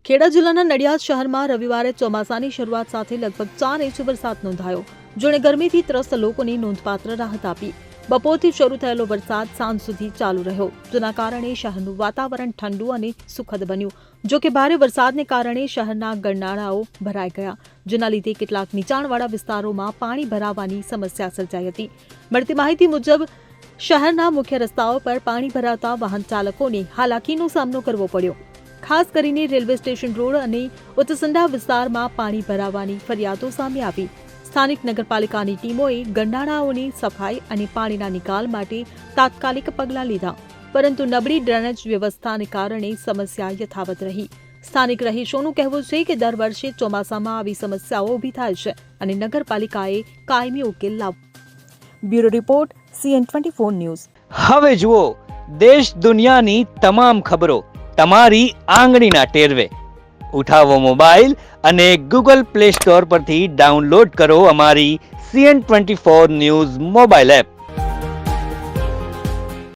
ખેડા જિલ્લાના નડિયાદ શહેરમાં રવિવારે ચોમાસાની શરૂઆત સાથે લગભગ 4 ઇંચ વરસાદ નોંધાયો, જેણે ગરમીથી ત્રસ્ત લોકોને નોંધપાત્ર રાહત આપી। બપોરથી શરૂ થયેલો વરસાદ સાંજ સુધી ચાલુ રહ્યો, જેના કારણે શહેરનું વાતાવરણ ઠંડુ અને સુખદ બન્યું। જો કે ભારે વરસાદને કારણે શહેરના ગરનાળાઓ ભરાઈ ગયા, જેના લીધે કેટલાક નીચાણવાળા વિસ્તારોમાં પાણી ભરાવાની સમસ્યા સર્જાઈ હતી। મળતી માહિતી મુજબ શહેરના મુખ્ય રસ્તાઓ પર પાણી ભરાતા વાહન ચાલકોને હાલાકીનો સામનો કરવો પડ્યો। ખાસ કરીને રેલવે સ્ટેશન રોડ અને ઉત્તરસંડા વિસ્તારમાં પાણી ભરાવાની ફરિયાદો સામે આવી। સ્થાનિક નગરપાલિકાની ટીમોએ ગરનાળાઓની સફાઈ અને પાણીના નિકાલ માટે તાત્કાલિક પગલાં લીધા, પરંતુ નબળી ડ્રેનેજ વ્યવસ્થાને કારણે સમસ્યા યથાવત રહી। સ્થાનિક રહીશોનું કહેવું છે કે દર વર્ષે ચોમાસામાં આવી સમસ્યાઓ ઊભી થાય છે અને નગરપાલિકાએ કાયમી ઉકેલ લાવ્યો। Bureau report CN24 news. હવે જુઓ દેશ દુનિયાની તમામ ખબરો તમારી આંગળીના ટેરવે। ઉઠાવો મોબાઈલ અને Google Play Store પરથી ડાઉનલોડ કરો અમારી CN24 ન્યૂઝ મોબાઈલ એપ।